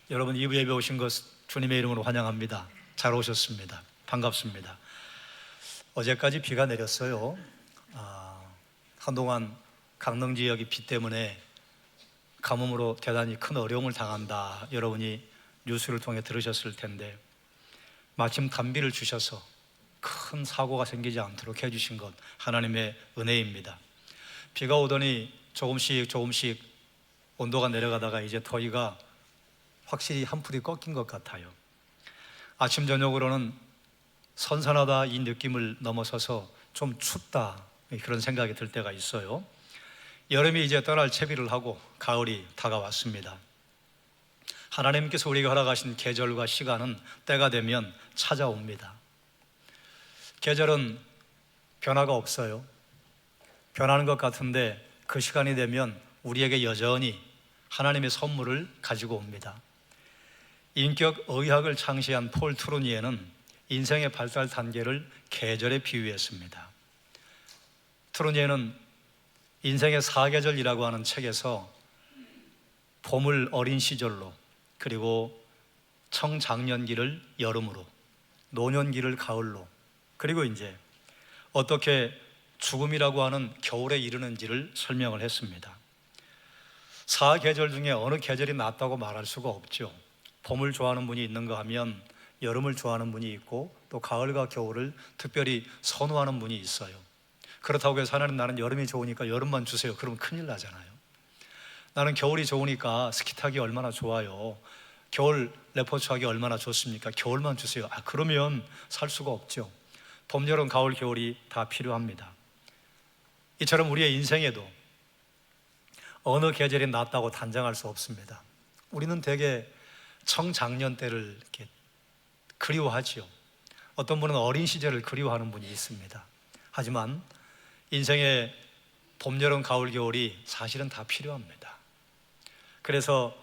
여러분 2부 예배 오신 것 주님의 이름으로 환영합니다. 잘 오셨습니다. 반갑습니다. 어제까지 비가 내렸어요. 한동안 강릉 지역이 비 때문에 가뭄으로 대단히 큰 어려움을 당한다, 여러분이 뉴스를 통해 들으셨을 텐데 마침 단비를 주셔서 큰 사고가 생기지 않도록 해주신 것 하나님의 은혜입니다. 비가 오더니 조금씩 온도가 내려가다가 이제 더위가 확실히 한풀이 꺾인 것 같아요. 아침 저녁으로는 선선하다 이 느낌을 넘어서서 좀 춥다, 그런 생각이 들 때가 있어요. 여름이 이제 떠날 채비를 하고 가을이 다가왔습니다. 하나님께서 우리에게 허락하신 계절과 시간은 때가 되면 찾아옵니다. 계절은 변화가 없어요. 변하는 것 같은데 그 시간이 되면 우리에게 여전히 하나님의 선물을 가지고 옵니다. 인격 의학을 창시한 폴 트루니에는 인생의 발달 단계를 계절에 비유했습니다. 트루니에는 인생의 사계절이라고 하는 책에서 봄을 어린 시절로, 그리고 청장년기를 여름으로, 노년기를 가을로, 그리고 이제 어떻게 죽음이라고 하는 겨울에 이르는지를 설명을 했습니다. 사계절 중에 어느 계절이 낫다고 말할 수가 없죠. 봄을 좋아하는 분이 있는가 하면 여름을 좋아하는 분이 있고, 또 가을과 겨울을 특별히 선호하는 분이 있어요. 그렇다고 해서 하나님, 나는 여름이 좋으니까 여름만 주세요, 그러면 큰일 나잖아요. 나는 겨울이 좋으니까 스키 타기 얼마나 좋아요, 겨울 레포츠 하기 얼마나 좋습니까, 겨울만 주세요. 그러면 살 수가 없죠. 봄, 여름, 가을, 겨울이 다 필요합니다. 이처럼 우리의 인생에도 어느 계절이 낫다고 단정할 수 없습니다. 우리는 대개 청장년 때를 이렇게 그리워하지요. 어떤 분은 어린 시절을 그리워하는 분이 있습니다. 하지만 인생의 봄, 여름, 가을, 겨울이 사실은 다 필요합니다. 그래서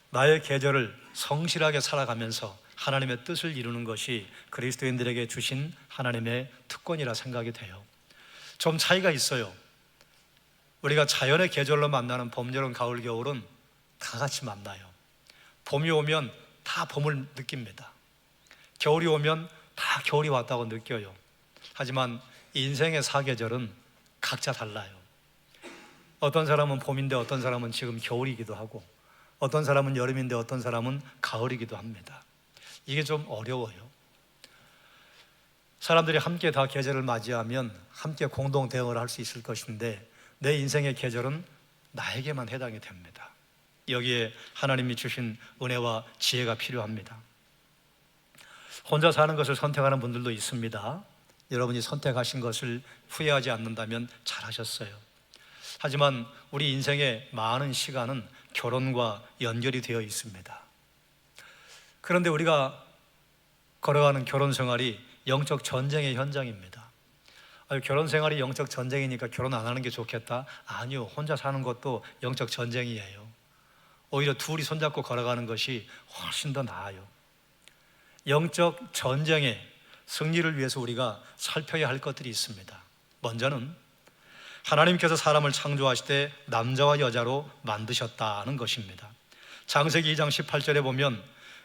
나의 계절을 성실하게 살아가면서 하나님의 뜻을 이루는 것이 그리스도인들에게 주신 하나님의 특권이라 생각이 돼요. 좀 차이가 있어요. 우리가 자연의 계절로 만나는 봄, 여름, 가을, 겨울은 다 같이 만나요. 봄이 오면 다 봄을 느낍니다. 겨울이 오면 다 겨울이 왔다고 느껴요. 하지만 인생의 사계절은 각자 달라요. 어떤 사람은 봄인데 어떤 사람은 지금 겨울이기도 하고, 어떤 사람은 여름인데 어떤 사람은 가을이기도 합니다. 이게 좀 어려워요. 사람들이 함께 다 계절을 맞이하면 함께 공동 대응을 할 수 있을 것인데, 내 인생의 계절은 나에게만 해당이 됩니다. 여기에 하나님이 주신 은혜와 지혜가 필요합니다. 혼자 사는 것을 선택하는 분들도 있습니다. 여러분이 선택하신 것을 후회하지 않는다면 잘하셨어요. 하지만 우리 인생의 많은 시간은 결혼과 연결이 되어 있습니다. 그런데 우리가 걸어가는 결혼 생활이 영적 전쟁의 현장입니다. 결혼 생활이 영적 전쟁이니까 결혼 안 하는 게 좋겠다? 아니요, 혼자 사는 것도 영적 전쟁이에요. 오히려 둘이 손잡고 걸어가는 것이 훨씬 더 나아요. 영적 전쟁의 승리를 위해서 우리가 살펴야 할 것들이 있습니다. 먼저는 하나님께서 사람을 창조하실 때 남자와 여자로 만드셨다는 것입니다. 창세기 2장 18절에 보면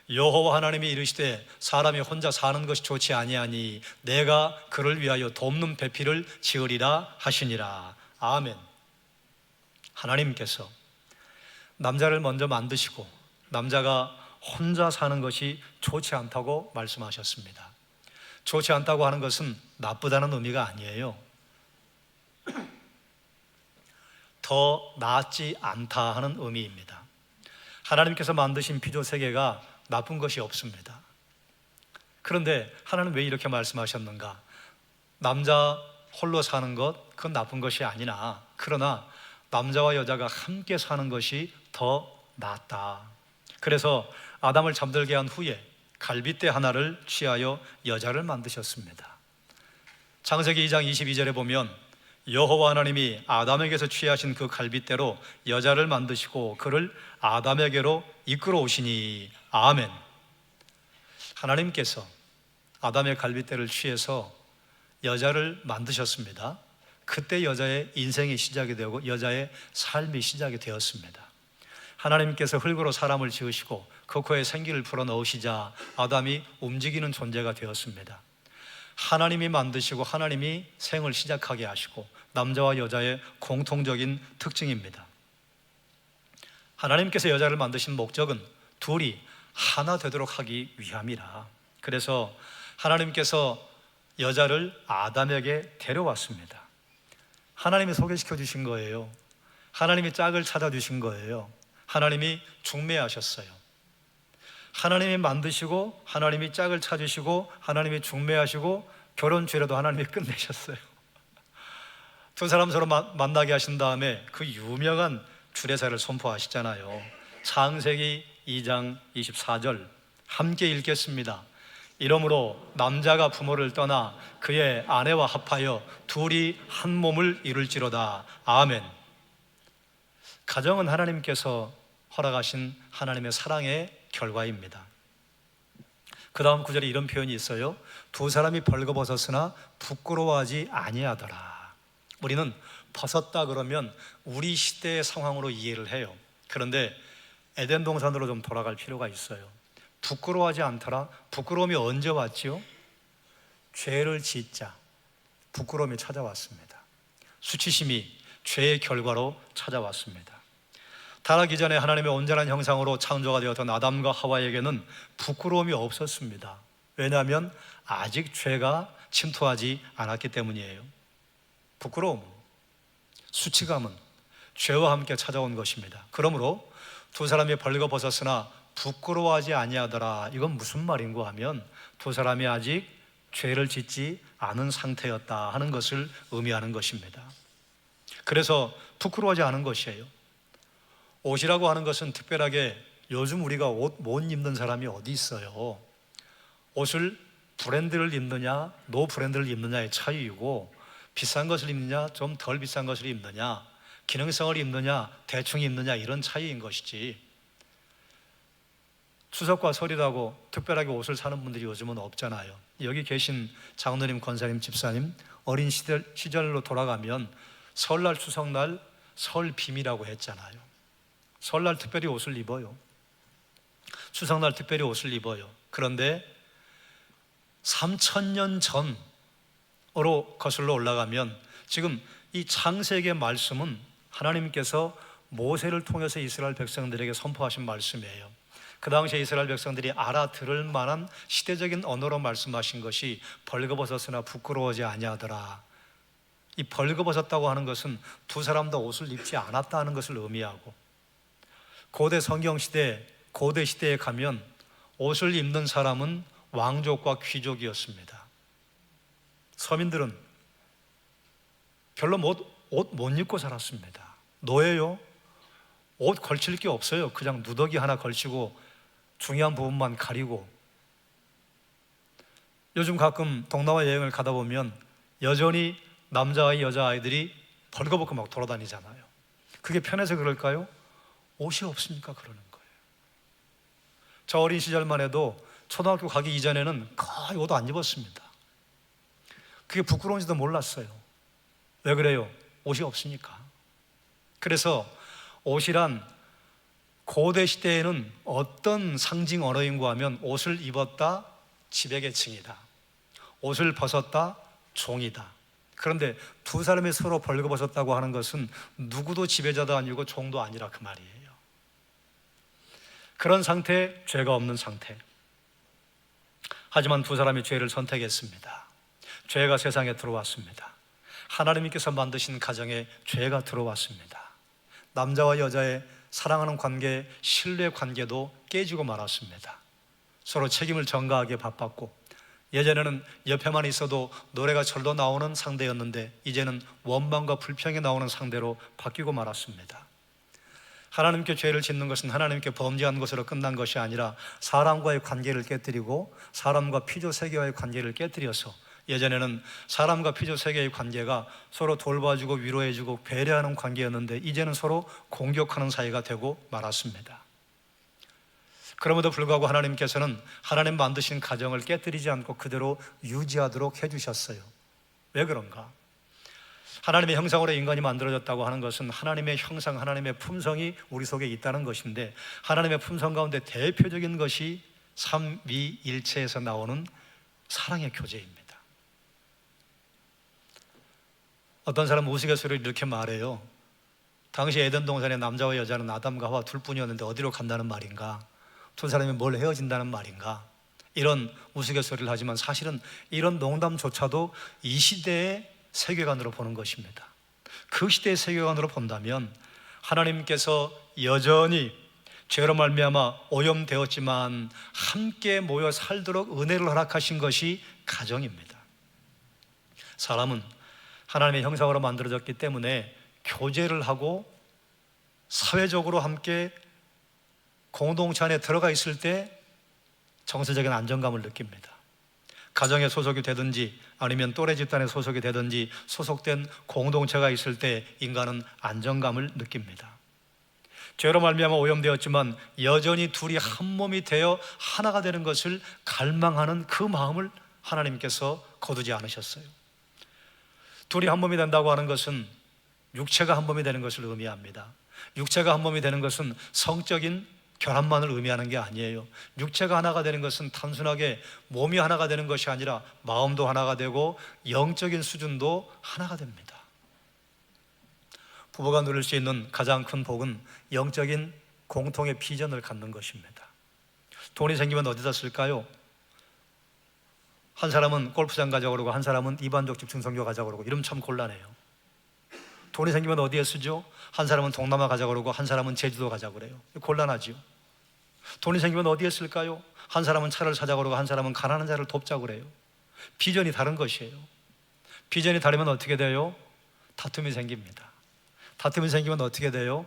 여호와 하나님이 이르시되 사람이 혼자 사는 것이 좋지 아니하니 내가 그를 위하여 돕는 배필을 지으리라 하시니라. 아멘. 하나님께서 남자를 먼저 만드시고 남자가 혼자 사는 것이 좋지 않다고 말씀하셨습니다. 좋지 않다고 하는 것은 나쁘다는 의미가 아니에요. 더 낫지 않다 하는 의미입니다. 하나님께서 만드신 피조 세계가 나쁜 것이 없습니다. 그런데 하나님은 왜 이렇게 말씀하셨는가? 남자 홀로 사는 것, 그건 나쁜 것이 아니나, 그러나 남자와 여자가 함께 사는 것이 더 낫다. 그래서 아담을 잠들게 한 후에 갈빗대 하나를 취하여 여자를 만드셨습니다. 창세기 2장 22절에 보면 여호와 하나님이 아담에게서 취하신 그 갈빗대로 여자를 만드시고 그를 아담에게로 이끌어 오시니. 아멘. 하나님께서 아담의 갈빗대를 취해서 여자를 만드셨습니다. 그때 여자의 인생이 시작이 되고 여자의 삶이 시작이 되었습니다. 하나님께서 흙으로 사람을 지으시고 그 코에 생기를 불어넣으시자 아담이 움직이는 존재가 되었습니다. 하나님이 만드시고 하나님이 생을 시작하게 하시고 남자와 여자의 공통적인 특징입니다. 하나님께서 여자를 만드신 목적은 둘이 하나 되도록 하기 위함이라. 그래서 하나님께서 여자를 아담에게 데려왔습니다. 하나님이 소개시켜 주신 거예요. 하나님이 짝을 찾아주신 거예요. 하나님이 중매하셨어요. 하나님이 만드시고 하나님이 짝을 찾으시고 하나님이 중매하시고 결혼 주례도 하나님이 끝내셨어요. 두 사람 서로 만나게 하신 다음에 그 유명한 주례사를 선포하시잖아요. 창세기 2장 24절 함께 읽겠습니다. 이러므로 남자가 부모를 떠나 그의 아내와 합하여 둘이 한 몸을 이룰지로다. 아멘. 가정은 하나님께서 허락하신 하나님의 사랑의 결과입니다. 그 다음 구절에 이런 표현이 있어요. 두 사람이 벌거벗었으나 부끄러워하지 아니하더라. 우리는 벗었다 그러면 우리 시대의 상황으로 이해를 해요. 그런데 에덴 동산으로 좀 돌아갈 필요가 있어요. 부끄러워하지 않더라. 부끄러움이 언제 왔지요? 죄를 짓자 부끄러움이 찾아왔습니다. 수치심이 죄의 결과로 찾아왔습니다. 타락이 전에 하나님의 온전한 형상으로 창조가 되었던 아담과 하와에게는 부끄러움이 없었습니다. 왜냐하면 아직 죄가 침투하지 않았기 때문이에요. 부끄러움은, 수치감은 죄와 함께 찾아온 것입니다. 그러므로 두 사람이 벌거벗었으나 부끄러워하지 아니하더라. 이건 무슨 말인가 하면 두 사람이 아직 죄를 짓지 않은 상태였다 하는 것을 의미하는 것입니다. 그래서 부끄러워하지 않은 것이에요. 옷이라고 하는 것은 특별하게 요즘 우리가 옷 못 입는 사람이 어디 있어요. 옷을 브랜드를 입느냐 노 브랜드를 입느냐의 차이이고, 비싼 것을 입느냐 좀 덜 비싼 것을 입느냐, 기능성을 입느냐 대충 입느냐 이런 차이인 것이지, 추석과 설이라고 특별하게 옷을 사는 분들이 요즘은 없잖아요. 여기 계신 장로님, 권사님, 집사님 어린 시절로 돌아가면 설날, 추석날 설빔이라고 했잖아요. 설날 특별히 옷을 입어요. 추석날 특별히 옷을 입어요. 그런데 3000년 전으로 거슬러 올라가면 지금 이 창세기의 말씀은 하나님께서 모세를 통해서 이스라엘 백성들에게 선포하신 말씀이에요. 그 당시에 이스라엘 백성들이 알아들을 만한 시대적인 언어로 말씀하신 것이 벌거벗었으나 부끄러워하지 아니하더라. 이 벌거벗었다고 하는 것은 두 사람 다 옷을 입지 않았다 하는 것을 의미하고, 고대 성경시대, 고대 시대에 가면 옷을 입는 사람은 왕족과 귀족이었습니다. 서민들은 별로 옷 못 입고 살았습니다. 노예요. 옷 걸칠 게 없어요. 그냥 누더기 하나 걸치고 중요한 부분만 가리고. 요즘 가끔 동남아 여행을 가다 보면 여전히 남자아이 여자아이들이 벌거벗고 막 돌아다니잖아요. 그게 편해서 그럴까요? 옷이 없으니까 그러는 거예요. 저 어린 시절만 해도 초등학교 가기 이전에는 거의 옷 안 입었습니다. 그게 부끄러운지도 몰랐어요. 왜 그래요? 옷이 없으니까. 그래서 옷이란 고대 시대에는 어떤 상징 언어인가 하면 옷을 입었다 지배계층이다, 옷을 벗었다 종이다. 그런데 두 사람이 서로 벌거벗었다고 하는 것은 누구도 지배자도 아니고 종도 아니라 그 말이에요. 그런 상태, 죄가 없는 상태. 하지만 두 사람이 죄를 선택했습니다. 죄가 세상에 들어왔습니다. 하나님께서 만드신 가정에 죄가 들어왔습니다. 남자와 여자의 사랑하는 관계, 신뢰 관계도 깨지고 말았습니다. 서로 책임을 전가하기에 바빴고, 예전에는 옆에만 있어도 노래가 절로 나오는 상대였는데 이제는 원망과 불평이 나오는 상대로 바뀌고 말았습니다. 하나님께 죄를 짓는 것은 하나님께 범죄한 것으로 끝난 것이 아니라 사람과의 관계를 깨뜨리고 사람과 피조세계와의 관계를 깨뜨려서, 예전에는 사람과 피조세계의 관계가 서로 돌봐주고 위로해주고 배려하는 관계였는데 이제는 서로 공격하는 사이가 되고 말았습니다. 그럼에도 불구하고 하나님께서는 하나님 만드신 가정을 깨뜨리지 않고 그대로 유지하도록 해주셨어요. 왜 그런가? 하나님의 형상으로 인간이 만들어졌다고 하는 것은 하나님의 형상, 하나님의 품성이 우리 속에 있다는 것인데, 하나님의 품성 가운데 대표적인 것이 삼위일체에서 나오는 사랑의 교제입니다. 어떤 사람은 우스갯소리를 이렇게 말해요. 당시 에덴 동산에 남자와 여자는 아담과 하와 둘뿐이었는데 어디로 간다는 말인가? 두 사람이 뭘 헤어진다는 말인가? 이런 우스갯소리를 하지만 사실은 이런 농담조차도 이 시대의 세계관으로 보는 것입니다. 그 시대의 세계관으로 본다면 하나님께서 여전히 죄로 말미암아 오염되었지만 함께 모여 살도록 은혜를 허락하신 것이 가정입니다. 사람은 하나님의 형상으로 만들어졌기 때문에 교제를 하고 사회적으로 함께 공동체 안에 들어가 있을 때 정서적인 안정감을 느낍니다. 가정에 소속이 되든지 아니면 또래 집단에 소속이 되든지 소속된 공동체가 있을 때 인간은 안정감을 느낍니다. 죄로 말미암아 오염되었지만 여전히 둘이 한 몸이 되어 하나가 되는 것을 갈망하는 그 마음을 하나님께서 거두지 않으셨어요. 둘이 한 몸이 된다고 하는 것은 육체가 한 몸이 되는 것을 의미합니다. 육체가 한 몸이 되는 것은 성적인 결합만을 의미하는 게 아니에요. 육체가 하나가 되는 것은 단순하게 몸이 하나가 되는 것이 아니라 마음도 하나가 되고 영적인 수준도 하나가 됩니다. 부부가 누릴 수 있는 가장 큰 복은 영적인 공통의 비전을 갖는 것입니다. 돈이 생기면 어디다 쓸까요? 한 사람은 골프장 가자고 그러고 한 사람은 이반족 집중 선교 가자고 그러고, 이러면 참 곤란해요. 돈이 생기면 어디에 쓰죠? 한 사람은 동남아 가자고 그러고 한 사람은 제주도 가자고 그래요. 곤란하죠. 돈이 생기면 어디에 쓸까요? 한 사람은 차를 사자고 그러고 한 사람은 가난한 자를 돕자고 그래요. 비전이 다른 것이에요. 비전이 다르면 어떻게 돼요? 다툼이 생깁니다. 다툼이 생기면 어떻게 돼요?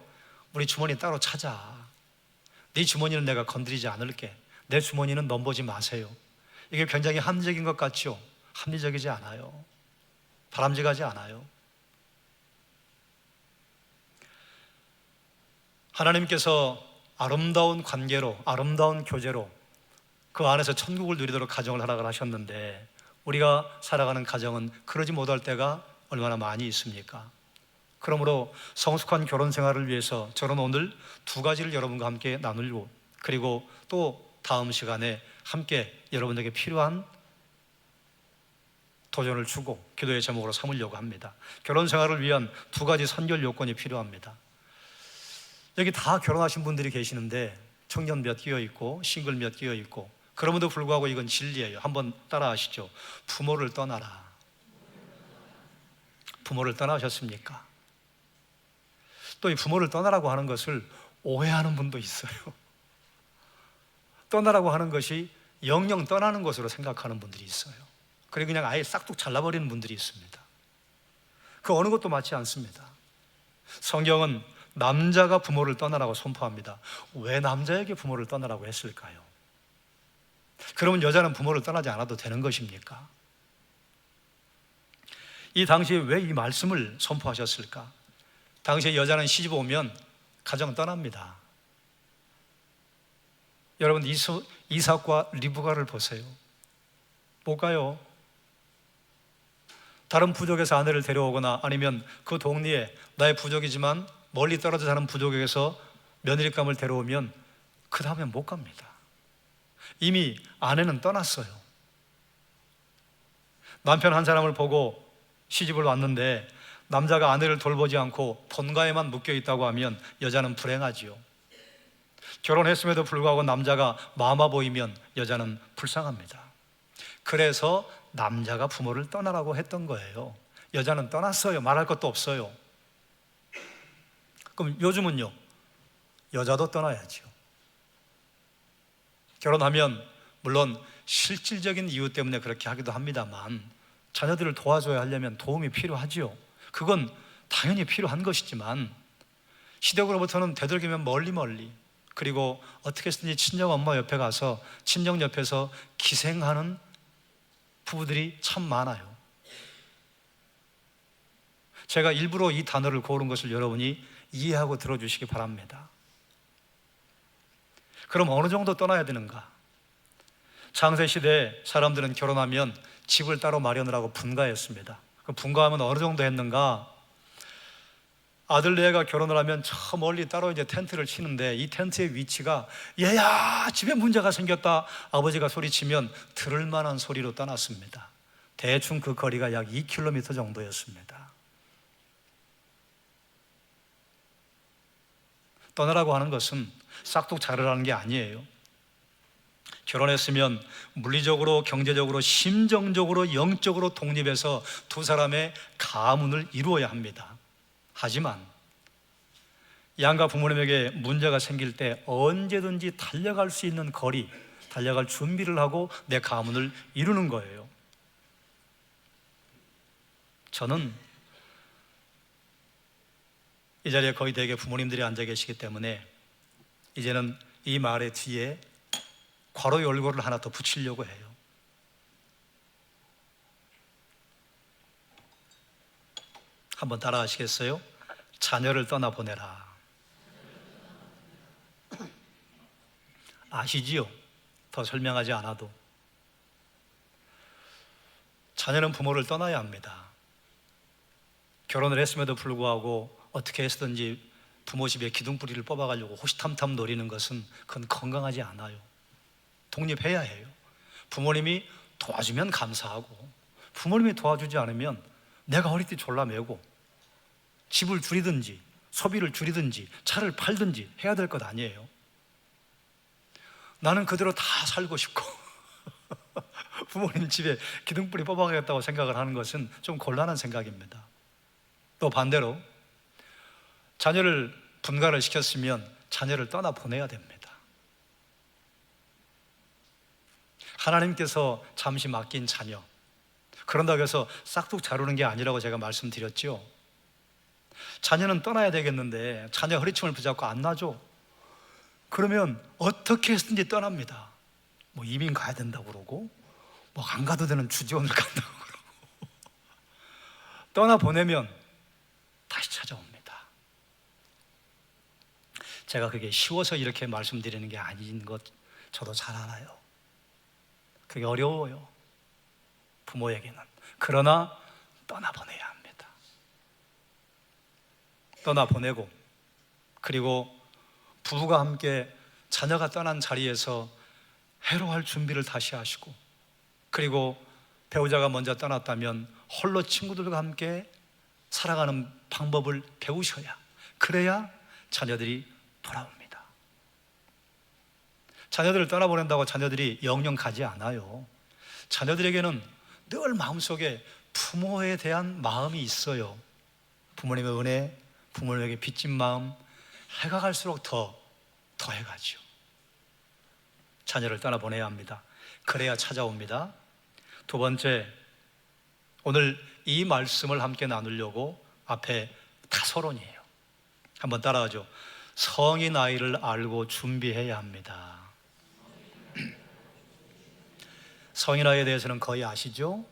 우리 주머니 따로 찾아. 네 주머니는 내가 건드리지 않을게. 내 주머니는 넘보지 마세요. 이게 굉장히 합리적인 것 같죠? 합리적이지 않아요. 바람직하지 않아요. 하나님께서 아름다운 관계로, 아름다운 교제로 그 안에서 천국을 누리도록 가정을 허락을 하셨는데, 우리가 살아가는 가정은 그러지 못할 때가 얼마나 많이 있습니까? 그러므로 성숙한 결혼 생활을 위해서 저는 오늘 두 가지를 여러분과 함께 나누고, 그리고 또 다음 시간에 함께 여러분에게 필요한 도전을 주고 기도의 제목으로 삼으려고 합니다. 결혼 생활을 위한 두 가지 선결 요건이 필요합니다. 여기 다 결혼하신 분들이 계시는데 청년 몇 끼어 있고 싱글 몇 끼어 있고, 그럼에도 불구하고 이건 진리예요. 한번 따라 하시죠. 부모를 떠나라. 부모를 떠나셨습니까? 또 이 부모를 떠나라고 하는 것을 오해하는 분도 있어요. 떠나라고 하는 것이 영영 떠나는 것으로 생각하는 분들이 있어요. 그리고 그냥 아예 싹둑 잘라버리는 분들이 있습니다. 그 어느 것도 맞지 않습니다. 성경은 남자가 부모를 떠나라고 선포합니다. 왜 남자에게 부모를 떠나라고 했을까요? 그러면 여자는 부모를 떠나지 않아도 되는 것입니까? 이 당시에 왜 이 말씀을 선포하셨을까? 당시에 여자는 시집 오면 가정 떠납니다. 여러분, 이삭과 리브가를 보세요. 못 가요. 다른 부족에서 아내를 데려오거나 아니면 그 동리에 나의 부족이지만 멀리 떨어져 사는 부족에게서 며느리감을 데려오면 그 다음에 못 갑니다. 이미 아내는 떠났어요. 남편 한 사람을 보고 시집을 왔는데 남자가 아내를 돌보지 않고 본가에만 묶여 있다고 하면 여자는 불행하지요. 결혼했음에도 불구하고 남자가 마마 보이면 여자는 불쌍합니다. 그래서 남자가 부모를 떠나라고 했던 거예요. 여자는 떠났어요. 말할 것도 없어요. 그럼 요즘은요? 여자도 떠나야죠. 결혼하면 물론 실질적인 이유 때문에 그렇게 하기도 합니다만, 자녀들을 도와줘야 하려면 도움이 필요하지요. 그건 당연히 필요한 것이지만 시댁으로부터는 되도록이면 멀리, 그리고 어떻게 해서든지 친정 엄마 옆에 가서 친정 옆에서 기생하는 부부들이 참 많아요. 제가 일부러 이 단어를 고른 것을 여러분이 이해하고 들어주시기 바랍니다. 그럼 어느 정도 떠나야 되는가? 창세시대에 사람들은 결혼하면 집을 따로 마련을 하고 분가했습니다. 그 분가하면 어느 정도 했는가? 아들 네가 결혼을 하면 저 멀리 따로 이제 텐트를 치는데, 이 텐트의 위치가 얘야 집에 문제가 생겼다 아버지가 소리치면 들을 만한 소리로 떠났습니다. 대충 그 거리가 약 2km 정도였습니다. 떠나라고 하는 것은 싹둑 자르라는 게 아니에요. 결혼했으면 물리적으로, 경제적으로, 심정적으로, 영적으로 독립해서 두 사람의 가문을 이루어야 합니다. 하지만 양가 부모님에게 문제가 생길 때 언제든지 달려갈 수 있는 거리, 달려갈 준비를 하고 내 가문을 이루는 거예요. 저는 이 자리에 거의 대개 부모님들이 앉아 계시기 때문에 이제는 이 말의 뒤에 괄호 열고를 하나 더 붙이려고 해요. 한번 따라하시겠어요? 자녀를 떠나보내라. 아시지요? 더 설명하지 않아도. 자녀는 부모를 떠나야 합니다. 결혼을 했음에도 불구하고 어떻게 해서든지 부모 집에 기둥뿌리를 뽑아가려고 호시탐탐 노리는 것은 그건 건강하지 않아요. 독립해야 해요. 부모님이 도와주면 감사하고, 부모님이 도와주지 않으면 내가 허리띠 졸라매고 집을 줄이든지 소비를 줄이든지 차를 팔든지 해야 될 것 아니에요. 나는 그대로 다 살고 싶고 부모님 집에 기둥뿌리 뽑아가겠다고 생각을 하는 것은 좀 곤란한 생각입니다. 또 반대로 자녀를 분가를 시켰으면 자녀를 떠나보내야 됩니다. 하나님께서 잠시 맡긴 자녀, 그런다고 해서 싹둑 자르는 게 아니라고 제가 말씀드렸죠. 자녀는 떠나야 되겠는데 자녀 허리춤을 붙잡고 안 놔줘. 그러면 어떻게 해서든지 떠납니다. 뭐 이민 가야 된다고 그러고, 뭐 안 가도 되는 주지원을 간다고 그러고 떠나보내면 다시 찾아옵니다. 제가 그게 쉬워서 이렇게 말씀드리는 게 아닌 것 저도 잘 알아요. 그게 어려워요, 부모에게는. 그러나 떠나보내야 합니다. 떠나보내고, 그리고 부부가 함께 자녀가 떠난 자리에서 해로할 준비를 다시 하시고, 그리고 배우자가 먼저 떠났다면 홀로 친구들과 함께 살아가는 방법을 배우셔야, 그래야 자녀들이 돌아옵니다. 자녀들을 떠나보낸다고 자녀들이 영영 가지 않아요. 자녀들에게는 늘 마음속에 부모에 대한 마음이 있어요. 부모님의 은혜, 부모님에게 빚진 마음, 해가 갈수록 더해가죠. 자녀를 떠나보내야 합니다. 그래야 찾아옵니다. 두 번째, 오늘 이 말씀을 함께 나누려고 앞에 다서론이에요. 한번 따라하죠. 성인 나이를 알고 준비해야 합니다. 성인 나이에 대해서는 거의 아시죠?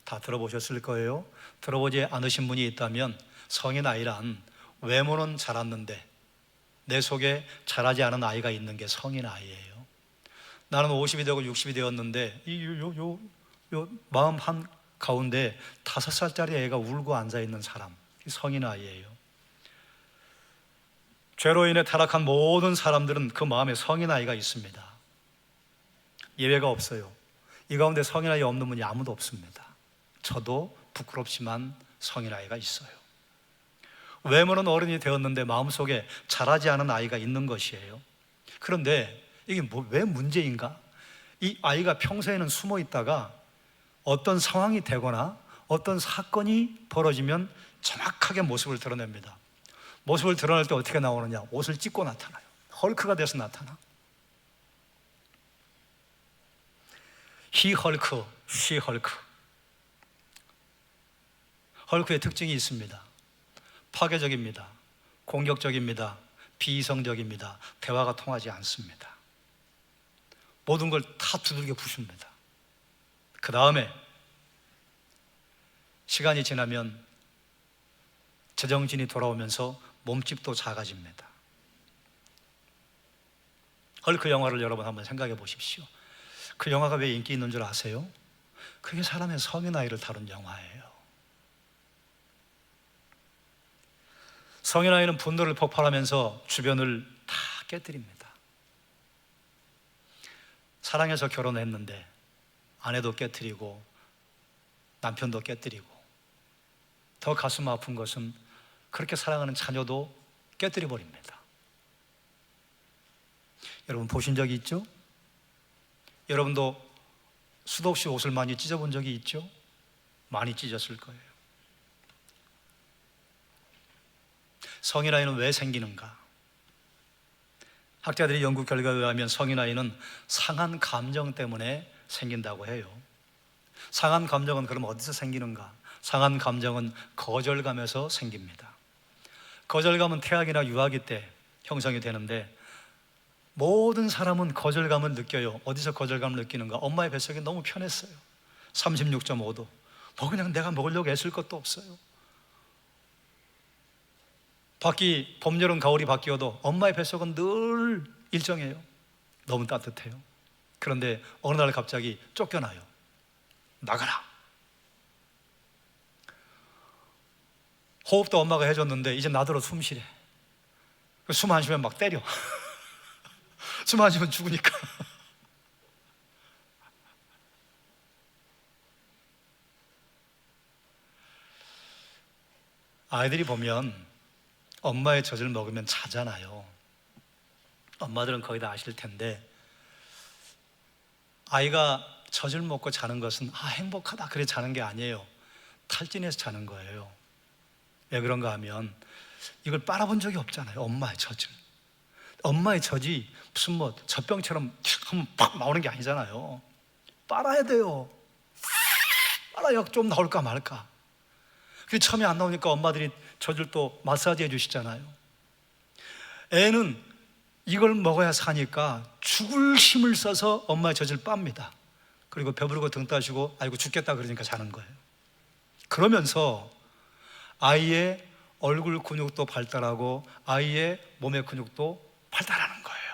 다 들어보셨을 거예요. 들어보지 않으신 분이 있다면, 성인 나이란 외모는 자랐는데 내 속에 자라지 않은 아이가 있는 게 성인 아이예요. 나는 50이 되고 60이 되었는데 요 마음 한 가운데 5살짜리 애가 울고 앉아있는 사람, 성인 아이예요. 죄로 인해 타락한 모든 사람들은 그 마음에 성인 아이가 있습니다. 예외가 없어요. 이 가운데 성인 아이 없는 분이 아무도 없습니다. 저도 부끄럽지만 성인 아이가 있어요. 외모는 어른이 되었는데 마음속에 자라지 않은 아이가 있는 것이에요. 그런데 이게 왜 문제인가? 이 아이가 평소에는 숨어 있다가 어떤 상황이 되거나 어떤 사건이 벌어지면 정확하게 모습을 드러냅니다. 모습을 드러낼 때 어떻게 나오느냐? 옷을 찢고 나타나요. 헐크가 돼서 나타나. 히 헐크, 쉬 헐크. 헐크의 특징이 있습니다. 파괴적입니다. 공격적입니다. 비이성적입니다. 대화가 통하지 않습니다. 모든 걸 다 두들겨 부숩니다. 그 다음에 시간이 지나면 제정신이 돌아오면서 몸집도 작아집니다. 헐크 영화를 여러분 한번 생각해 보십시오. 그 영화가 왜 인기 있는 줄 아세요? 그게 사람의 성인 나이를 다룬 영화예요. 성인 아이는 분노를 폭발하면서 주변을 다 깨뜨립니다. 사랑해서 결혼했는데 아내도 깨뜨리고 남편도 깨뜨리고, 더 가슴 아픈 것은 그렇게 사랑하는 자녀도 깨뜨려 버립니다. 여러분 보신 적이 있죠? 여러분도 수도 없이 옷을 많이 찢어본 적이 있죠? 많이 찢었을 거예요. 성인 아이는 왜 생기는가? 학자들의 연구 결과에 의하면 성인 아이는 상한 감정 때문에 생긴다고 해요. 상한 감정은 그럼 어디서 생기는가? 상한 감정은 거절감에서 생깁니다. 거절감은 태아기나 유아기 때 형성이 되는데, 모든 사람은 거절감을 느껴요. 어디서 거절감을 느끼는가? 엄마의 뱃속이 너무 편했어요. 36.5도. 뭐 그냥 내가 먹으려고 애쓸 것도 없어요. 밖이 봄, 여름, 가을이 바뀌어도 엄마의 뱃속은 늘 일정해요. 너무 따뜻해요. 그런데 어느 날 갑자기 쫓겨나요. 나가라. 호흡도 엄마가 해줬는데 이제 나더러 숨 쉬래. 숨 안 쉬면 막 때려. 숨 안 쉬면 죽으니까. 아이들이 보면 엄마의 젖을 먹으면 자잖아요. 엄마들은 거의 다 아실 텐데, 아이가 젖을 먹고 자는 것은 행복하다 그래 자는 게 아니에요. 탈진해서 자는 거예요. 왜 그런가 하면 이걸 빨아본 적이 없잖아요. 엄마의 젖을. 엄마의 젖이 무슨 뭐 젖병처럼 한번 팍 나오는 게 아니잖아요. 빨아야 돼요. 빨아야 좀 나올까 말까. 그게 처음에 안 나오니까 엄마들이 젖을 또 마사지 해주시잖아요. 애는 이걸 먹어야 사니까 죽을 힘을 써서 엄마의 젖을 빱니다. 그리고 배부르고 등 따시고 아이고 죽겠다 그러니까 자는 거예요. 그러면서 아이의 얼굴 근육도 발달하고 아이의 몸의 근육도 발달하는 거예요.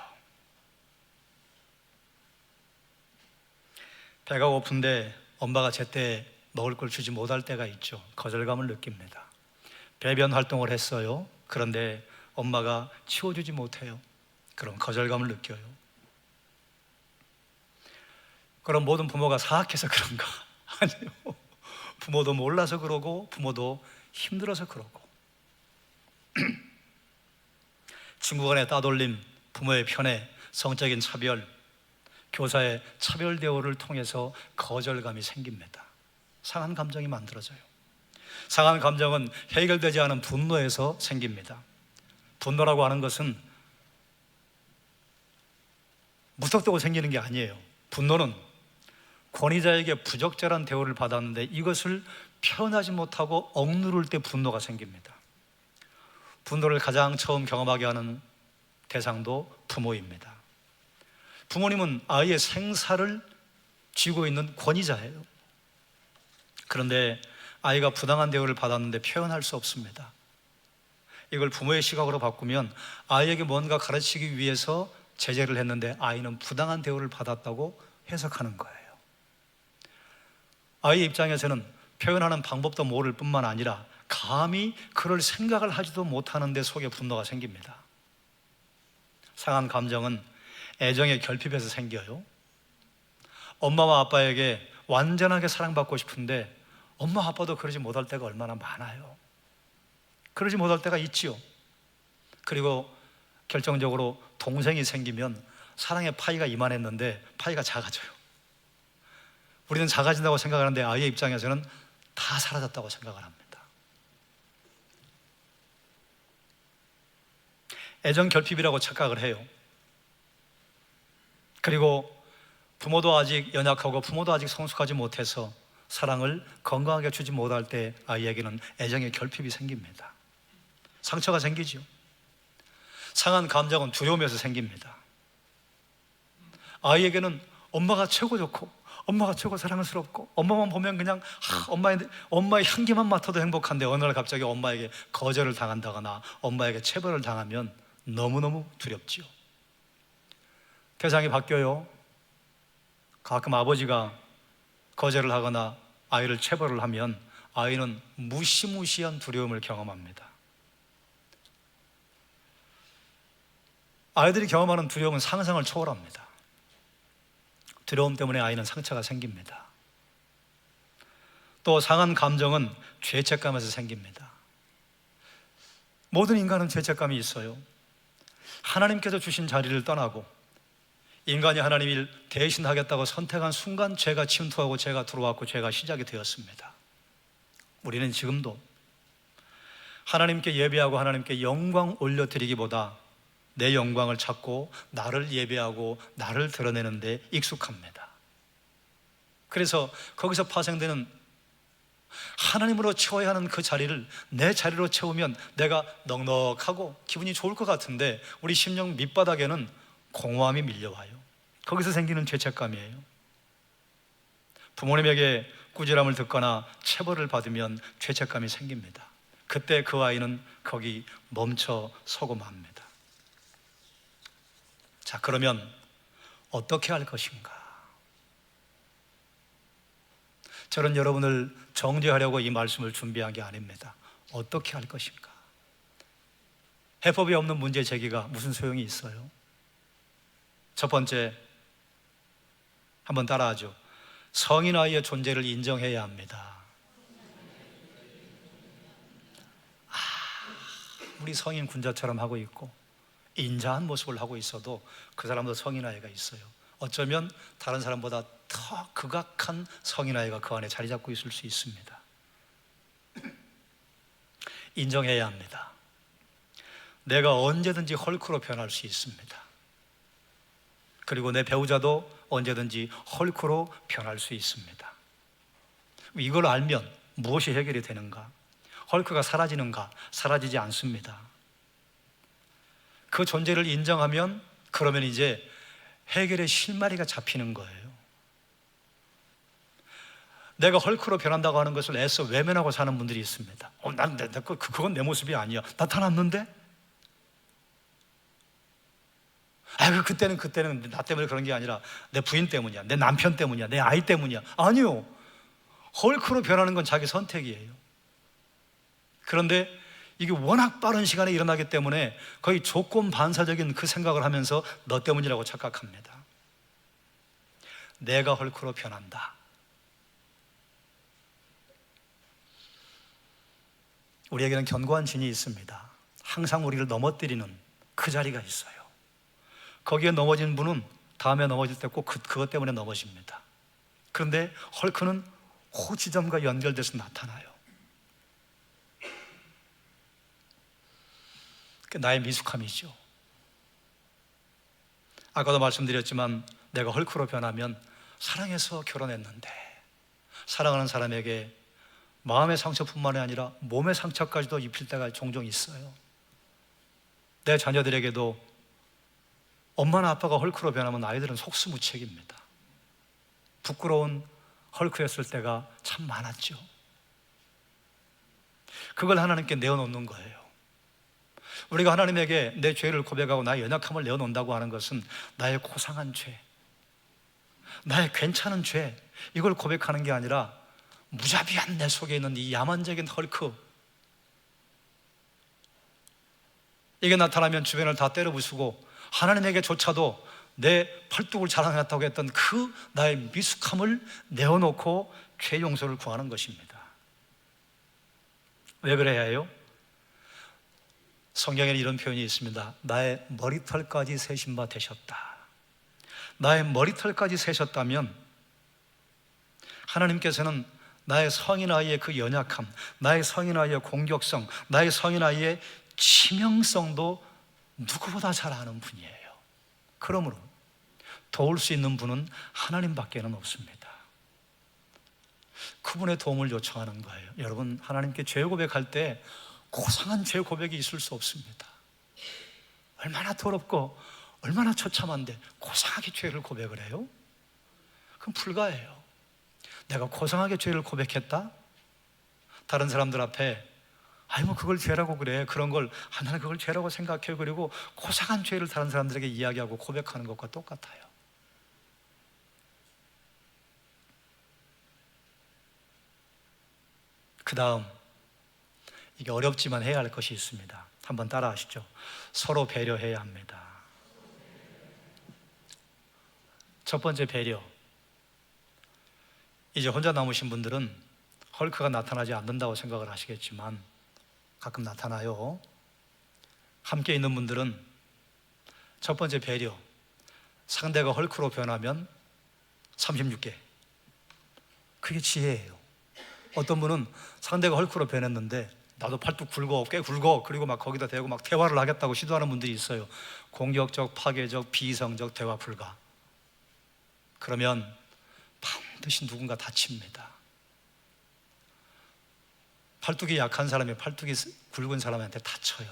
배가 고픈데 엄마가 제때 먹을 걸 주지 못할 때가 있죠. 거절감을 느낍니다. 배변 활동을 했어요. 그런데 엄마가 치워주지 못해요. 그럼 거절감을 느껴요. 그럼 모든 부모가 사악해서 그런가? 아니요. 부모도 몰라서 그러고 부모도 힘들어서 그러고 친구 간의 따돌림, 부모의 편애, 성적인 차별, 교사의 차별 대우를 통해서 거절감이 생깁니다. 상한 감정이 만들어져요. 상한 감정은 해결되지 않은 분노에서 생깁니다. 분노라고 하는 것은 무턱대고 생기는 게 아니에요. 분노는 권위자에게 부적절한 대우를 받았는데 이것을 표현하지 못하고 억누를 때 분노가 생깁니다. 분노를 가장 처음 경험하게 하는 대상도 부모입니다. 부모님은 아이의 생사를 쥐고 있는 권위자예요. 그런데 아이가 부당한 대우를 받았는데 표현할 수 없습니다. 이걸 부모의 시각으로 바꾸면 아이에게 뭔가 가르치기 위해서 제재를 했는데 아이는 부당한 대우를 받았다고 해석하는 거예요. 아이의 입장에서는 표현하는 방법도 모를 뿐만 아니라 감히 그럴 생각을 하지도 못하는데 속에 분노가 생깁니다. 상한 감정은 애정의 결핍에서 생겨요. 엄마와 아빠에게 완전하게 사랑받고 싶은데 엄마 아빠도 그러지 못할 때가 얼마나 많아요. 그러지 못할 때가 있지요. 그리고 결정적으로 동생이 생기면 사랑의 파이가 이만했는데 파이가 작아져요. 우리는 작아진다고 생각하는데 아이의 입장에서는 다 사라졌다고 생각을 합니다. 애정 결핍이라고 착각을 해요. 그리고 부모도 아직 연약하고 부모도 아직 성숙하지 못해서 사랑을 건강하게 주지 못할 때 아이에게는 애정의 결핍이 생깁니다. 상처가 생기죠. 상한 감정은 두려움에서 생깁니다. 아이에게는 엄마가 최고 좋고 엄마가 최고 사랑스럽고 엄마만 보면 그냥 엄마의 향기만 맡아도 행복한데 어느 날 갑자기 엄마에게 거절을 당한다거나 엄마에게 체벌을 당하면 너무너무 두렵지요. 대상이 바뀌어요. 가끔 아버지가 거절을 하거나 아이를 체벌을 하면 아이는 무시무시한 두려움을 경험합니다. 아이들이 경험하는 두려움은 상상을 초월합니다. 두려움 때문에 아이는 상처가 생깁니다. 또 상한 감정은 죄책감에서 생깁니다. 모든 인간은 죄책감이 있어요. 하나님께서 주신 자리를 떠나고 인간이 하나님을 대신하겠다고 선택한 순간 죄가 침투하고 죄가 들어왔고 죄가 시작이 되었습니다. 우리는 지금도 하나님께 예배하고 하나님께 영광 올려드리기보다 내 영광을 찾고 나를 예배하고 나를 드러내는 데 익숙합니다. 그래서 거기서 파생되는 하나님으로 채워야 하는 그 자리를 내 자리로 채우면 내가 넉넉하고 기분이 좋을 것 같은데 우리 심령 밑바닥에는 공허함이 밀려와요. 거기서 생기는 죄책감이에요. 부모님에게 꾸지람을 듣거나 체벌을 받으면 죄책감이 생깁니다. 그때 그 아이는 거기 멈춰 서고 맙니다. 자, 그러면 어떻게 할 것인가? 저는 여러분을 정죄하려고 이 말씀을 준비한 게 아닙니다. 어떻게 할 것인가? 해법이 없는 문제 제기가 무슨 소용이 있어요? 첫 번째, 한번 따라하죠. 성인 아이의 존재를 인정해야 합니다. 우리 성인 군자처럼 하고 있고 인자한 모습을 하고 있어도 그 사람도 성인 아이가 있어요. 어쩌면 다른 사람보다 더 극악한 성인 아이가 그 안에 자리 잡고 있을 수 있습니다. 인정해야 합니다. 내가 언제든지 헐크로 변할 수 있습니다. 그리고 내 배우자도 언제든지 헐크로 변할 수 있습니다. 이걸 알면 무엇이 해결이 되는가? 헐크가 사라지는가? 사라지지 않습니다. 그 존재를 인정하면 그러면 이제 해결의 실마리가 잡히는 거예요. 내가 헐크로 변한다고 하는 것을 애써 외면하고 사는 분들이 있습니다. 그건 내 모습이 아니야. 나타났는데? 그때는 나 때문에 그런 게 아니라 내 부인 때문이야, 내 남편 때문이야, 내 아이 때문이야. 아니요. 헐크로 변하는 건 자기 선택이에요. 그런데 이게 워낙 빠른 시간에 일어나기 때문에 거의 조건 반사적인 그 생각을 하면서 너 때문이라고 착각합니다. 내가 헐크로 변한다. 우리에게는 견고한 진이 있습니다. 항상 우리를 넘어뜨리는 그 자리가 있어요. 거기에 넘어진 분은 다음에 넘어질 때 꼭 그것 때문에 넘어집니다. 그런데 헐크는 그 지점과 연결돼서 나타나요. 나의 미숙함이죠. 아까도 말씀드렸지만 내가 헐크로 변하면 사랑해서 결혼했는데 사랑하는 사람에게 마음의 상처뿐만이 아니라 몸의 상처까지도 입힐 때가 종종 있어요. 내 자녀들에게도 엄마나 아빠가 헐크로 변하면 아이들은 속수무책입니다. 부끄러운 헐크였을 때가 참 많았죠. 그걸 하나님께 내어놓는 거예요. 우리가 하나님에게 내 죄를 고백하고 나의 연약함을 내어놓는다고 하는 것은 나의 고상한 죄, 나의 괜찮은 죄, 이걸 고백하는 게 아니라 무자비한 내 속에 있는 이 야만적인 헐크, 이게 나타나면 주변을 다 때려부수고 하나님에게조차도 내 팔뚝을 자랑했다고 했던 그 나의 미숙함을 내어놓고 죄 용서를 구하는 것입니다. 왜 그래야 해요? 성경에는 이런 표현이 있습니다. 나의 머리털까지 세신 바 되셨다. 나의 머리털까지 세셨다면 하나님께서는 나의 성인 아이의 그 연약함, 나의 성인 아이의 공격성, 나의 성인 아이의 치명성도 누구보다 잘 아는 분이에요. 그러므로 도울 수 있는 분은 하나님밖에는 없습니다. 그분의 도움을 요청하는 거예요. 여러분, 하나님께 죄 고백할 때 고상한 죄 고백이 있을 수 없습니다. 얼마나 더럽고 얼마나 처참한데 고상하게 죄를 고백을 해요? 그럼 불가해요. 내가 고상하게 죄를 고백했다? 다른 사람들 앞에 그걸 죄라고 그래. 그런 걸 나는 그걸 죄라고 생각해요. 그리고 고상한 죄를 다른 사람들에게 이야기하고 고백하는 것과 똑같아요. 그 다음, 이게 어렵지만 해야 할 것이 있습니다. 한번 따라 하시죠. 서로 배려해야 합니다. 첫 번째 배려. 이제 혼자 남으신 분들은 헐크가 나타나지 않는다고 생각을 하시겠지만 가끔 나타나요. 함께 있는 분들은 첫 번째 배려. 상대가 헐크로 변하면 36개. 그게 지혜예요. 어떤 분은 상대가 헐크로 변했는데 나도 팔뚝 굵어, 꽤 굵어, 그리고 막 거기다 대고 막 대화를 하겠다고 시도하는 분들이 있어요. 공격적, 파괴적, 비이성적, 대화 불가. 그러면 반드시 누군가 다칩니다. 팔뚝이 약한 사람이 팔뚝이 굵은 사람한테 다쳐요.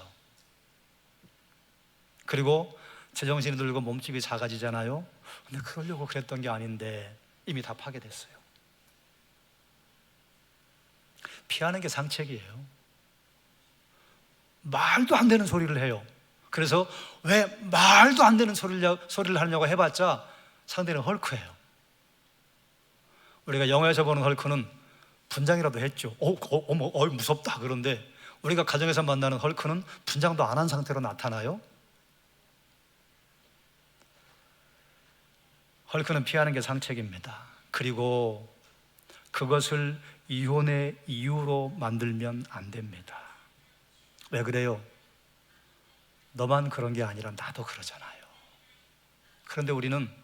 그리고 제정신이 들고 몸집이 작아지잖아요. 근데 그러려고 그랬던 게 아닌데 이미 다 파괴됐어요. 피하는 게 상책이에요. 말도 안 되는 소리를 해요. 그래서 왜 말도 안 되는 소리를 하려고 해봤자 상대는 헐크예요. 우리가 영화에서 보는 헐크는 분장이라도 했죠. 무섭다. 그런데 우리가 가정에서 만나는 헐크는 분장도 안 한 상태로 나타나요. 헐크는 피하는 게 상책입니다. 그리고 그것을 이혼의 이유로 만들면 안 됩니다. 왜 그래요? 너만 그런 게 아니라 나도 그러잖아요. 그런데 우리는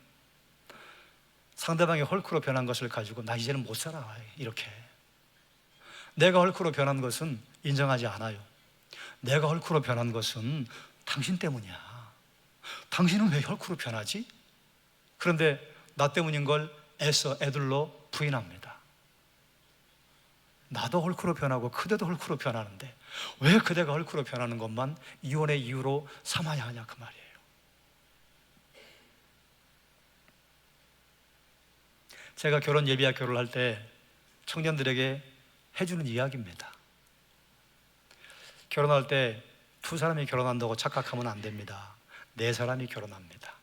상대방이 헐크로 변한 것을 가지고 나 이제는 못 살아, 이렇게. 내가 헐크로 변한 것은 인정하지 않아요. 내가 헐크로 변한 것은 당신 때문이야. 당신은 왜 헐크로 변하지? 그런데 나 때문인 걸 애써 애들로 부인합니다. 나도 헐크로 변하고 그대도 헐크로 변하는데 왜 그대가 헐크로 변하는 것만 이혼의 이유로 삼아야 하냐, 그 말이에요. 제가 결혼 예비학교를 할 때 청년들에게 해주는 이야기입니다. 결혼할 때 두 사람이 결혼한다고 착각하면 안 됩니다. 네 사람이 결혼합니다.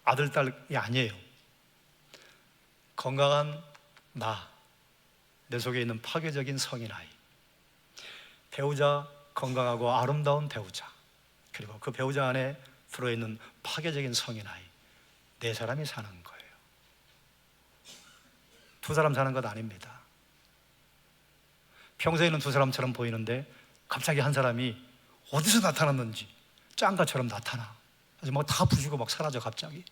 아들, 딸이 아니에요. 건강한 내 속에 있는 파괴적인 성인 아이, 배우자, 건강하고 아름다운 배우자, 그리고 그 배우자 안에 들어있는 파괴적인 성인 아이, 네 사람이 사는 거예요. 두 사람 사는 것 아닙니다. 평소에는 두 사람처럼 보이는데 갑자기 한 사람이 어디서 나타났는지 짱가처럼 나타나. 그래서 막 다 부수고 막 사라져, 갑자기.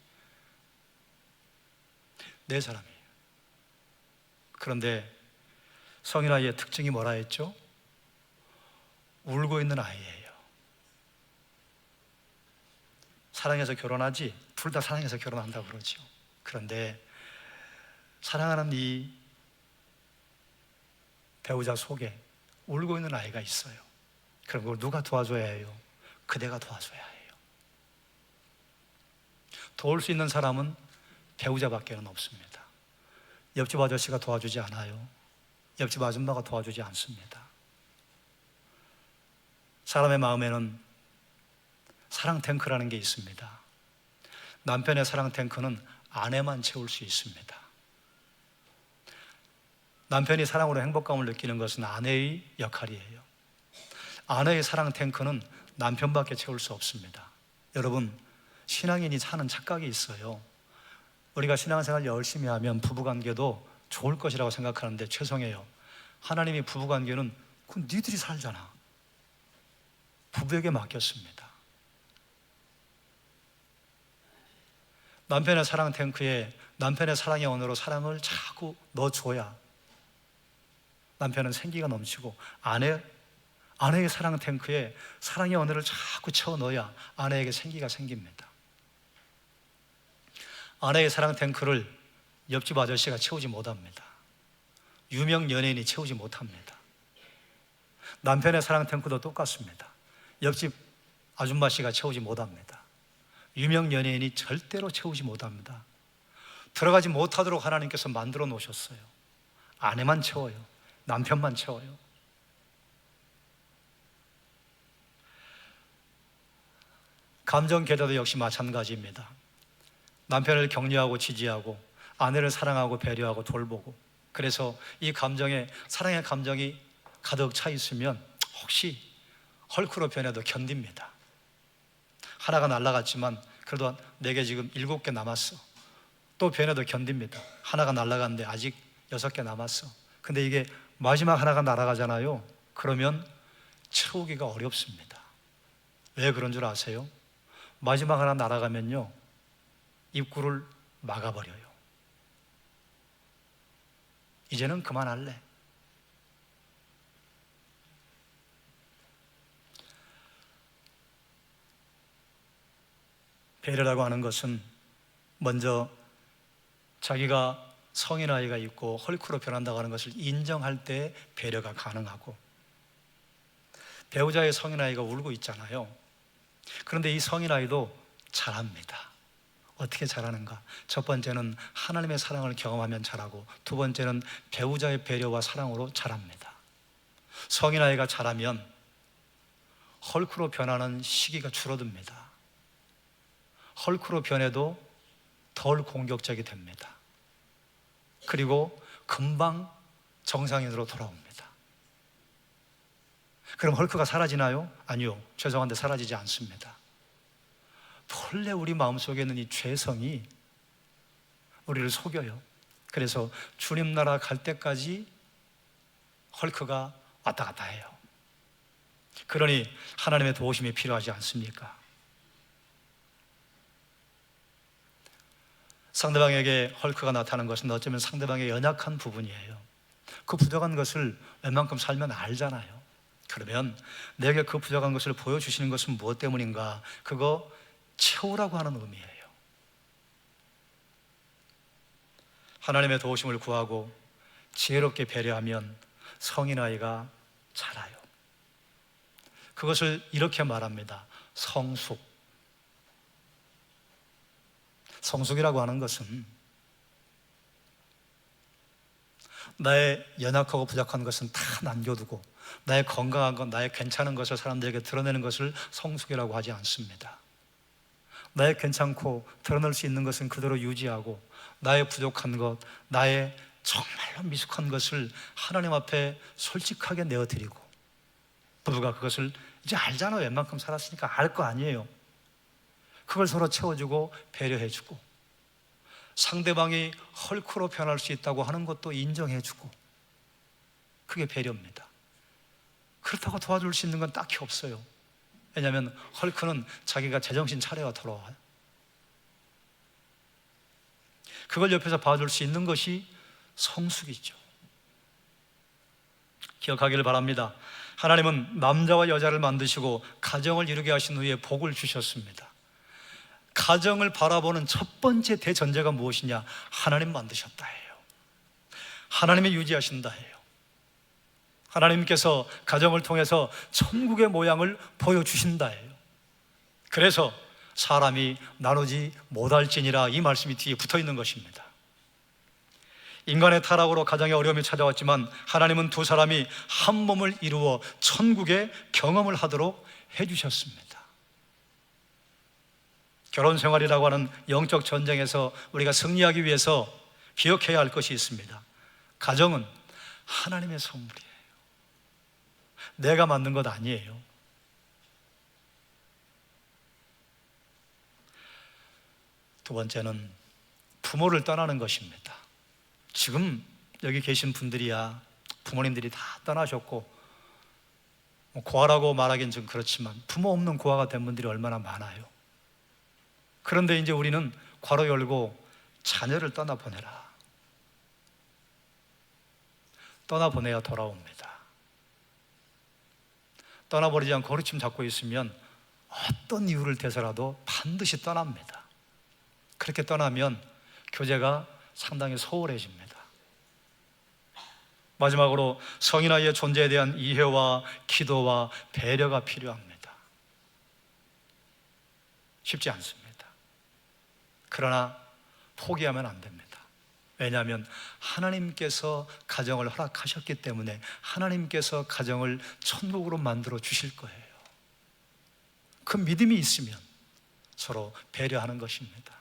네 사람이에요. 그런데 성인 아이의 특징이 뭐라 했죠? 울고 있는 아이예요. 사랑해서 결혼하지, 둘 다 사랑해서 결혼한다고 그러죠. 그런데 사랑하는 이 배우자 속에 울고 있는 아이가 있어요. 그럼 그걸 누가 도와줘야 해요? 그대가 도와줘야 해요. 도울 수 있는 사람은 배우자밖에는 없습니다. 옆집 아저씨가 도와주지 않아요. 옆집 아줌마가 도와주지 않습니다. 사람의 마음에는 사랑 탱크라는 게 있습니다. 남편의 사랑 탱크는 아내만 채울 수 있습니다. 남편이 사랑으로 행복감을 느끼는 것은 아내의 역할이에요. 아내의 사랑 탱크는 남편밖에 채울 수 없습니다. 여러분, 신앙인이 사는 착각이 있어요. 우리가 신앙생활 열심히 하면 부부관계도 좋을 것이라고 생각하는데 죄송해요. 하나님이 부부관계는 그건 니들이 살잖아. 부부에게 맡겼습니다. 남편의 사랑 탱크에 남편의 사랑의 언어로 사랑을 자꾸 넣어줘야 남편은 생기가 넘치고, 아내의 사랑 탱크에 사랑의 언어를 자꾸 채워 넣어야 아내에게 생기가 생깁니다. 아내의 사랑 탱크를 옆집 아저씨가 채우지 못합니다. 유명 연예인이 채우지 못합니다. 남편의 사랑 탱크도 똑같습니다. 옆집 아줌마 씨가 채우지 못합니다. 유명 연예인이 절대로 채우지 못합니다. 들어가지 못하도록 하나님께서 만들어 놓으셨어요. 아내만 채워요. 남편만 채워요. 감정 계좌도 역시 마찬가지입니다. 남편을 격려하고 지지하고 아내를 사랑하고 배려하고 돌보고, 그래서 이 감정에, 사랑의 감정이 가득 차 있으면 혹시 헐크로 변해도 견딥니다. 하나가 날아갔지만 그래도 내게 지금 7개 남았어. 또 변해도 견딥니다. 하나가 날아갔는데 아직 6개 남았어. 근데 이게 마지막 하나가 날아가잖아요. 그러면 채우기가 어렵습니다. 왜 그런 줄 아세요? 마지막 하나 날아가면요, 입구를 막아버려요. 이제는 그만할래. 배려라고 하는 것은 먼저 자기가 성인 아이가 있고 헐크로 변한다고 하는 것을 인정할 때 배려가 가능하고, 배우자의 성인 아이가 울고 있잖아요. 그런데 이 성인 아이도 잘합니다. 어떻게 잘하는가? 첫 번째는 하나님의 사랑을 경험하면 잘하고, 두 번째는 배우자의 배려와 사랑으로 잘합니다. 성인 아이가 잘하면 헐크로 변하는 시기가 줄어듭니다. 헐크로 변해도 덜 공격적이 됩니다. 그리고 금방 정상인으로 돌아옵니다. 그럼 헐크가 사라지나요? 아니요. 죄송한데 사라지지 않습니다. 본래 우리 마음속에 있는 이 죄성이 우리를 속여요. 그래서 주님 나라 갈 때까지 헐크가 왔다 갔다 해요. 그러니 하나님의 도우심이 필요하지 않습니까? 상대방에게 헐크가 나타나는 것은 어쩌면 상대방의 연약한 부분이에요. 그 부족한 것을 웬만큼 살면 알잖아요. 그러면 내게 그 부족한 것을 보여주시는 것은 무엇 때문인가? 그거 채우라고 하는 의미예요. 하나님의 도우심을 구하고 지혜롭게 배려하면 성인 아이가 자라요. 그것을 이렇게 말합니다. 성숙. 성숙이라고 하는 것은 나의 연약하고 부족한 것은 다 남겨두고 나의 건강한 것, 나의 괜찮은 것을 사람들에게 드러내는 것을 성숙이라고 하지 않습니다. 나의 괜찮고 드러낼 수 있는 것은 그대로 유지하고, 나의 부족한 것, 나의 정말로 미숙한 것을 하나님 앞에 솔직하게 내어드리고, 부부가 그것을 이제 알잖아요. 웬만큼 살았으니까 알 거 아니에요. 그걸 서로 채워주고 배려해주고, 상대방이 헐크로 변할 수 있다고 하는 것도 인정해주고, 그게 배려입니다. 그렇다고 도와줄 수 있는 건 딱히 없어요. 왜냐하면 헐크는 자기가 제정신 차려야 돌아와요. 그걸 옆에서 봐줄 수 있는 것이 성숙이죠. 기억하기를 바랍니다. 하나님은 남자와 여자를 만드시고 가정을 이루게 하신 후에 복을 주셨습니다. 가정을 바라보는 첫 번째 대전제가 무엇이냐? 하나님 만드셨다 해요. 하나님이 유지하신다 해요. 하나님께서 가정을 통해서 천국의 모양을 보여주신다 해요. 그래서 사람이 나누지 못할지니라, 이 말씀이 뒤에 붙어 있는 것입니다. 인간의 타락으로 가정에 어려움이 찾아왔지만 하나님은 두 사람이 한 몸을 이루어 천국의 경험을 하도록 해주셨습니다. 결혼 생활이라고 하는 영적 전쟁에서 우리가 승리하기 위해서 기억해야 할 것이 있습니다. 가정은 하나님의 선물이에요. 내가 만든 것 아니에요. 두 번째는 부모를 떠나는 것입니다. 지금 여기 계신 분들이야 부모님들이 다 떠나셨고, 고아라고 말하기는 좀 그렇지만 부모 없는 고아가 된 분들이 얼마나 많아요. 그런데 이제 우리는 괄호 열고 자녀를 떠나보내라. 떠나보내야 돌아옵니다. 떠나버리지 않고 허리춤 잡고 있으면 어떤 이유를 대서라도 반드시 떠납니다. 그렇게 떠나면 교제가 상당히 소홀해집니다. 마지막으로 성인 아이의 존재에 대한 이해와 기도와 배려가 필요합니다. 쉽지 않습니다. 그러나 포기하면 안 됩니다. 왜냐하면 하나님께서 가정을 허락하셨기 때문에 하나님께서 가정을 천국으로 만들어 주실 거예요. 그 믿음이 있으면 서로 배려하는 것입니다.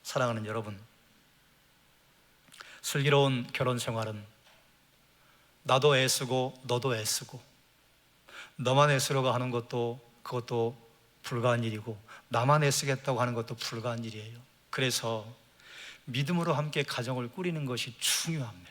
사랑하는 여러분, 슬기로운 결혼 생활은 나도 애쓰고 너도 애쓰고, 너만 애쓰려고 하는 것도 그것도 불가한 일이고 나만 애쓰겠다고 하는 것도 불가한 일이에요. 그래서 믿음으로 함께 가정을 꾸리는 것이 중요합니다.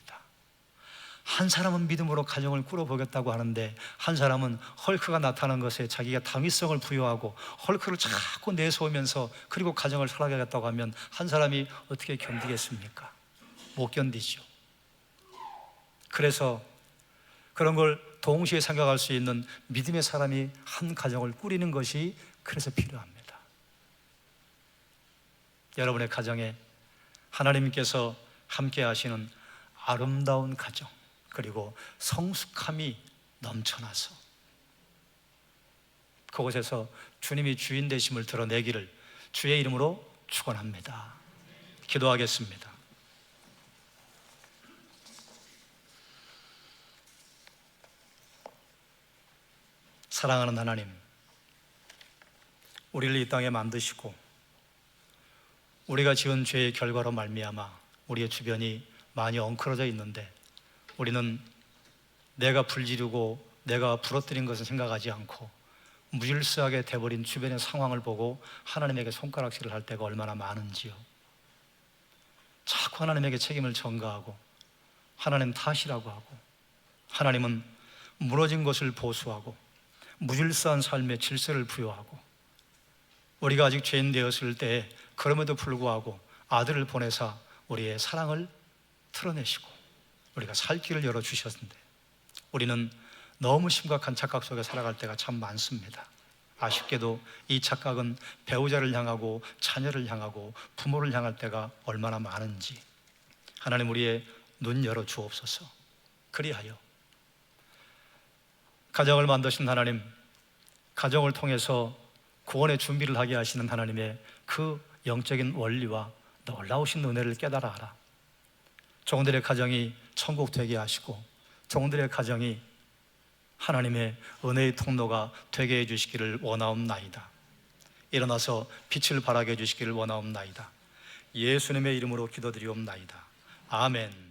한 사람은 믿음으로 가정을 꾸려보겠다고 하는데 한 사람은 헐크가 나타난 것에 자기가 당위성을 부여하고 헐크를 자꾸 내세우면서 그리고 가정을 살아가겠다고 하면 한 사람이 어떻게 견디겠습니까? 못 견디죠. 그래서 그런 걸 동시에 생각할 수 있는 믿음의 사람이 한 가정을 꾸리는 것이 그래서 필요합니다. 여러분의 가정에 하나님께서 함께 하시는 아름다운 가정, 그리고 성숙함이 넘쳐나서 그곳에서 주님이 주인 되심을 드러내기를 주의 이름으로 축원합니다. 기도하겠습니다. 사랑하는 하나님, 우리를 이 땅에 만드시고 우리가 지은 죄의 결과로 말미암아 우리의 주변이 많이 엉클어져 있는데 우리는 내가 불지르고 내가 부러뜨린 것을 생각하지 않고 무질서하게 돼버린 주변의 상황을 보고 하나님에게 손가락질을 할 때가 얼마나 많은지요. 자꾸 하나님에게 책임을 전가하고 하나님 탓이라고 하고 하나님은 무너진 것을 보수하고 무질서한 삶의 질서를 부여하고 우리가 아직 죄인 되었을 때 그럼에도 불구하고 아들을 보내사 우리의 사랑을 틀어내시고 우리가 살 길을 열어주셨는데 우리는 너무 심각한 착각 속에 살아갈 때가 참 많습니다. 아쉽게도 이 착각은 배우자를 향하고 자녀를 향하고 부모를 향할 때가 얼마나 많은지 하나님 우리의 눈 열어 주옵소서. 그리하여 가정을 만드신 하나님, 가정을 통해서 구원의 준비를 하게 하시는 하나님의 그 영적인 원리와 놀라우신 은혜를 깨달아 알아 종들의 가정이 천국 되게 하시고 종들의 가정이 하나님의 은혜의 통로가 되게 해주시기를 원하옵나이다. 일어나서 빛을 발하게 해주시기를 원하옵나이다. 예수님의 이름으로 기도드리옵나이다. 아멘.